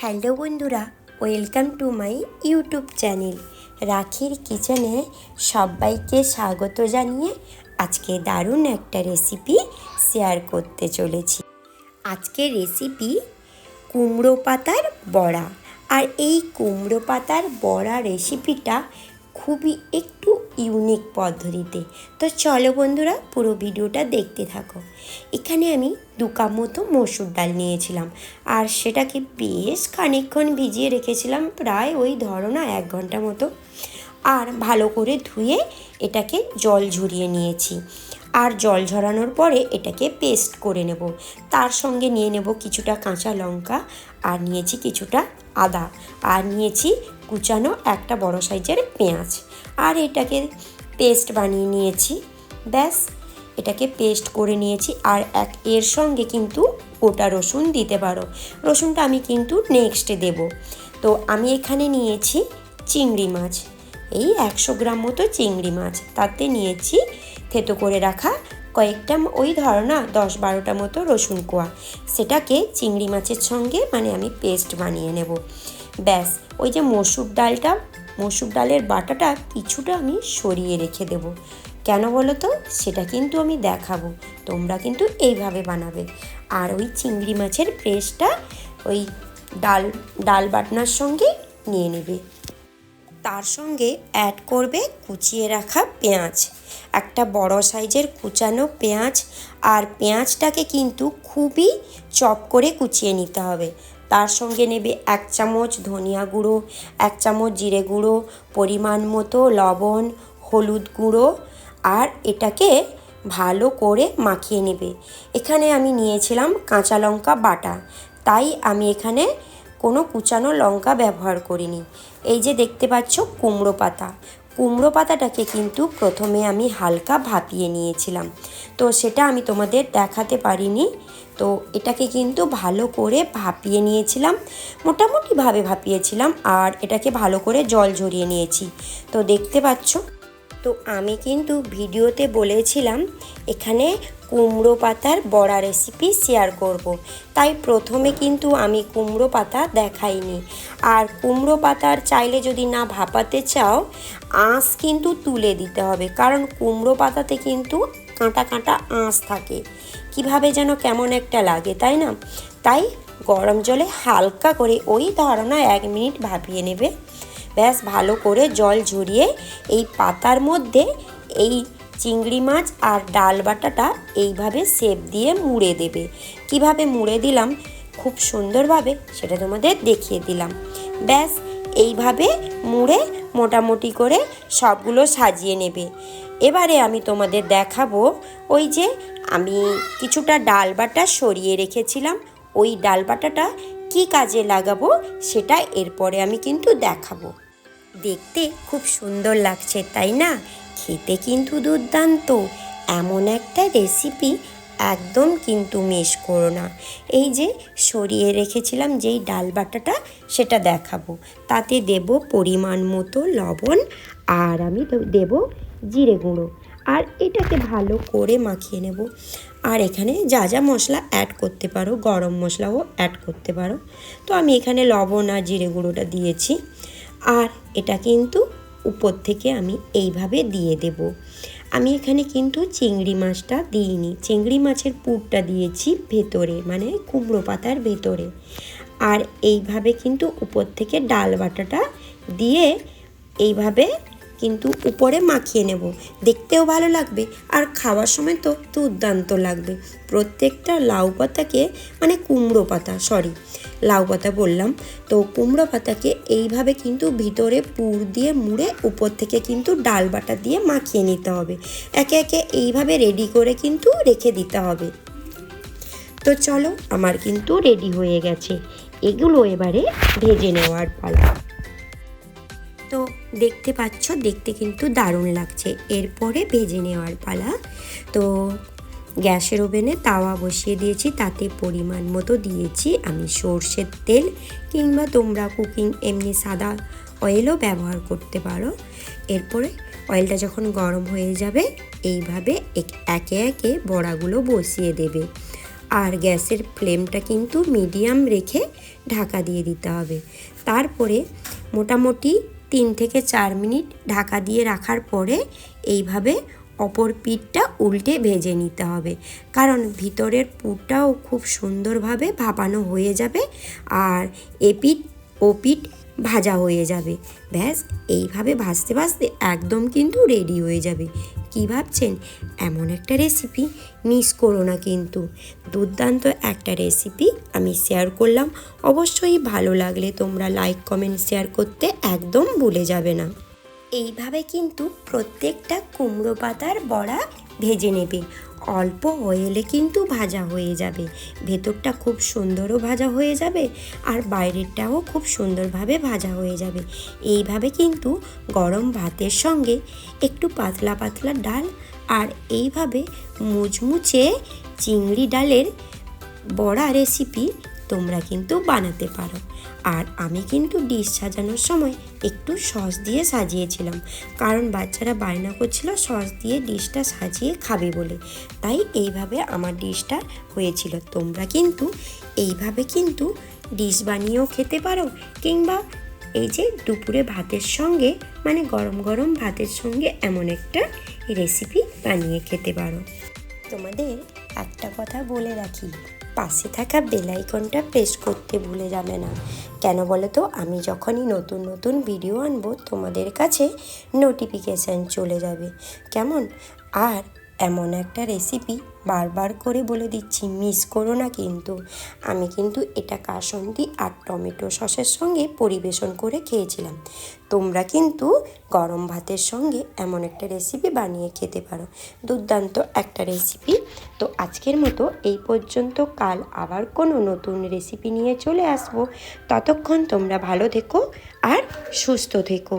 Hello বন্ধুরা, welcome to my YouTube channel রাখির কিচেনে সবাইকে স্বাগত জানিয়ে আজকে দারুণ একটা রেসিপি শেয়ার করতে চলেছি। আজকের রেসিপি কুমড়ো পাতার বড়া। আর এই কুমড়ো পাতার বড়া রেসিপিটা খুবই একটু ইউনিক পদ্ধতিতে। তো চলো বন্ধুরা, পুরো ভিডিওটা দেখতে থাকো। এখানে আমি 2 কাপ মতো মসুর ডাল নিয়েছিলাম, আর সেটাকে বেশ খানিকক্ষণ ভিজিয়ে রেখেছিলাম, প্রায় ওই ধরো না 1 ঘন্টা মতো। আর ভালো করে ধুয়ে এটাকে জল ঝরিয়ে নিয়েছি। আর জল ঝরানোর পরে এটাকে পেস্ট করে নেব। তার সঙ্গে নিয়ে নেব কিছুটা কাঁচা লঙ্কা, আর নিয়েছি কিছুটা আদা, আর নিয়েছি কুচানো একটা বড় সাইজের পেঁয়াজ। আর এটাকে পেস্ট বানিয়ে নিয়েছি। ব্যাস, এটাকে পেস্ট করে নিয়েছি। আর এর সঙ্গে কিন্তু গোটা রসুন দিতে পারো, রসুনটা আমি কিন্তু নেক্সটে দেব। তো আমি এখানে নিয়েছি চিংড়ি মাছ, এই 100 গ্রাম মতো চিংড়ি মাছ। তাতে নিয়েছি থেতো করে রাখা কয়েকটা, ওই ধরো না 10-12টা মতো রসুন কোয়া। সেটাকে চিংড়ি মাছের সঙ্গে আমি পেস্ট বানিয়ে নেব। ব্যাস, ওই যে মসুর ডালের বাটাটা কিছুটা আমি সরিয়ে রেখে দেব। কেন বলো তো? সেটা কিন্তু আমি দেখাবো। তোমরা কিন্তু এইভাবে বানাবে। আর ওই চিংড়ি মাছের পেস্টটা ওই ডাল বাটনার সঙ্গে নিয়ে নেবে। তার সঙ্গে অ্যাড করবে কুচিয়ে রাখা পেঁয়াজ, একটা বড় সাইজের কুচানো পেঁয়াজ। আর পেঁয়াজটাকে কিন্তু খুবই চপ করে কুচিয়ে নিতে হবে। তার সঙ্গে নেবে 1 চামচ ধনিয়া গুঁড়ো, 1 চামচ জিরে গুঁড়ো, পরিমাণ মতো লবণ, হলুদ গুঁড়ো। আর এটাকে ভালো করে মাখিয়ে নেবে। এখানে আমি নিয়েছিলাম কাঁচা লঙ্কা বাটা, তাই আমি এখানে কোনো কুচানো লঙ্কা ব্যবহার করিনি। এই যে দেখতে পাচ্ছ কুমড়ো পাতাটাকে কিন্তু প্রথমে আমি হালকা ভাপিয়ে নিয়েছিলাম, তো সেটা আমি তোমাদের দেখাতে পারিনি। তো এটাকে কিন্তু ভালো করে ভাপিয়ে নিয়েছিলাম, মোটামুটিভাবে ভাপিয়েছিলাম। আর এটাকে ভালো করে জল ঝরিয়ে নিয়েছি, তো দেখতে পাচ্ছ। তো আমি কিন্তু ভিডিওতে বলেছিলাম এখানে কুমড়ো পাতার বড়া রেসিপি শেয়ার করব, তাই প্রথমে কিন্তু আমি কুমড়ো পাতা দেখাইনি। আর কুমড়ো পাতার চাইলে যদি না ভাপাতে চাও, আঁশ কিন্তু তুলে দিতে হবে, কারণ কুমড়ো পাতাতে কিন্তু কাঁটা কাঁটা আঁশ থাকে, কিভাবে যেন কেমন একটা লাগে, তাই না? তাই গরম জলে হালকা করে ওই ধারণা 1 মিনিট ভাপিয়ে নেবে। ব্যাস, ভালো করে জল ঝরিয়ে এই পাতার মধ্যে এই চিংড়ি মাছ আর ডাল বাটাটা এইভাবে শেপ দিয়ে মুড়ে দেবে। কিভাবে মুড়ে দিলাম খুব সুন্দরভাবে সেটা তোমাদের দেখিয়ে দিলাম। ব্যাস, এইভাবে মুড়ে মোটামুটি করে সবগুলো সাজিয়ে নেবে। এবারে আমি তোমাদের দেখাবো ওই যে আমি কিছুটা ডাল বাটা সরিয়ে রেখেছিলাম, ওই ডাল বাটাটা কী কাজে লাগাবো সেটা এরপরে আমি কিন্তু দেখাবো। দেখতে খুব সুন্দর লাগছে, তাই না? খেতে কিন্তু দুর্দান্ত। এমন একটা রেসিপি একদম কিন্তু মিস করো না। এই যে সরিয়ে রেখেছিলাম যেই ডাল বাটাটা, সেটা দেখাবো। তাতে দেব পরিমাণ মতো লবণ, আর আমি দেব জিরে গুঁড়ো। আর এটাকে ভালো করে মাখিয়ে নেব। আর এখানে যা যা মশলা অ্যাড করতে পারো, গরম মশলাও অ্যাড করতে পারো। তো আমি এখানে লবণ আর জিরে গুঁড়োটা দিয়েছি। আর এটা কিন্তু উপর থেকে আমি এইভাবে দিয়ে দেব। আমি এখানে কিন্তু চিংড়ি মাছটা দিইনি, চিংড়ি মাছের পুরটা দিয়েছি ভেতরে, কুমড়ো পাতার ভেতরে। আর এইভাবে কিন্তু উপর থেকে ডাল বাটাটা দিয়ে এইভাবে কিন্তু উপরে মাখিয়ে নেব। দেখতেও ভালো লাগবে, আর খাওয়ার সময় তো দুর্দান্ত লাগবে। প্রত্যেকটা লাউ পাতাকে লাউ পাতা বললাম, তো কুমড়ো পাতাকে এইভাবে কিন্তু ভিতরে পুর দিয়ে মুড়ে উপর থেকে কিন্তু ডাল বাটা দিয়ে মাখিয়ে নিতে হবে। একে একে এইভাবে রেডি করে কিন্তু রেখে দিতে হবে। তো চলো, আমার কিন্তু রেডি হয়ে গেছে। এগুলো এবারে ভেজে নেওয়ার পালা। তো দেখতে পাচ্ছ, দেখতে কিন্তু দারুণ লাগছে। এরপরে ভেজে নেওয়ার পালা। তো গ্যাসের ওভেনে তাওয়া বসিয়ে দিয়েছি, তাতে পরিমাণ মতো দিয়েছি আমি সর্ষের তেল, কিংবা তোমরা কুকিং এমনি সাদা অয়েলও ব্যবহার করতে পারো। এরপরে অয়েলটা যখন গরম হয়ে যাবে, এইভাবে একে একে বড়াগুলো বসিয়ে দেবে। আর গ্যাসের ফ্লেমটা কিন্তু মিডিয়াম রেখে ঢাকা দিয়ে দিতে হবে। তারপরে মোটামুটি 3 থেকে 4 মিনিট ঢাকা দিয়ে রাখার পরে এইভাবে অপর পিঠটা উল্টে ভেজে নিতে হবে, কারণ ভিতরের পুরটাও খুব সুন্দরভাবে ভাপানো হয়ে যাবে আর এপিঠ ও পিঠ ভাজা হয়ে যাবে। ব্যাস এইভাবে ভাজতে ভাজতে একদম কিন্তু রেডি হয়ে যাবে। কি ভাবছেন? এমন একটা রেসিপি মিস করো না কিন্তু। দুর্দান্ত একটা রেসিপি আমি শেয়ার করলাম। অবশ্যই ভালো লাগলে তোমরা লাইক কমেন্ট শেয়ার করতে একদম ভুলে যাবে না। এইভাবে কিন্তু প্রত্যেকটা কুমড়ো পাতার বড়া ভেজে নেবে। অল্প অয়েলে কিন্তু ভাজা হয়ে যাবে, ভেতরটা খুব সুন্দরও ভাজা হয়ে যাবে আর বাইরেরটাও খুব সুন্দরভাবে ভাজা হয়ে যাবে। এইভাবে কিন্তু গরম ভাতের সঙ্গে একটু পাতলা পাতলা ডাল আর এইভাবে মুচমুচে চিংড়ি ডালের বড়া রেসিপি তোমরা কিন্তু বানাতে পারো। আর আমি কিন্তু ডিশ সাজানোর সময় একটু সস দিয়ে সাজিয়েছিলাম, কারণ বাচ্চারা বায়না করছিল সস দিয়ে ডিশটা সাজিয়ে খাবে বলে, তাই এইভাবে আমার ডিশটা হয়েছিল। তোমরা কিন্তু এইভাবে কিন্তু ডিশ বানিয়েও খেতে পারো, কিংবা এই যে দুপুরে ভাতের সঙ্গে মানে গরম গরম ভাতের সঙ্গে এমন একটা রেসিপি বানিয়ে খেতে পারো। তোমাদের একটা কথা বলে রাখি, পাশে থাকা বেল আইকনটা প্রেস করতে ভুলে যাবে না। কেন বলো তো? আমি যখনই নতুন নতুন ভিডিও আনবো তোমাদের কাছে নোটিফিকেশান চলে যাবে, কেমন? আর এমন একটা রেসিপি বারবার করে বলে দিচ্ছি, মিস করো না কিন্তু। আমি কিন্তু এটা কাসুন্দি আর টমেটো সসের সঙ্গে পরিবেশন করে খেয়েছিলাম। তোমরা কিন্তু গরম ভাতের সঙ্গে এমন একটা রেসিপি বানিয়ে খেতে পারো। দুর্দান্ত একটা রেসিপি। তো আজকের মতো এই পর্যন্ত। কাল আবার কোনো নতুন রেসিপি নিয়ে চলে আসবো। ততক্ষণ তোমরা ভালো থেকো আর সুস্থ থেকো।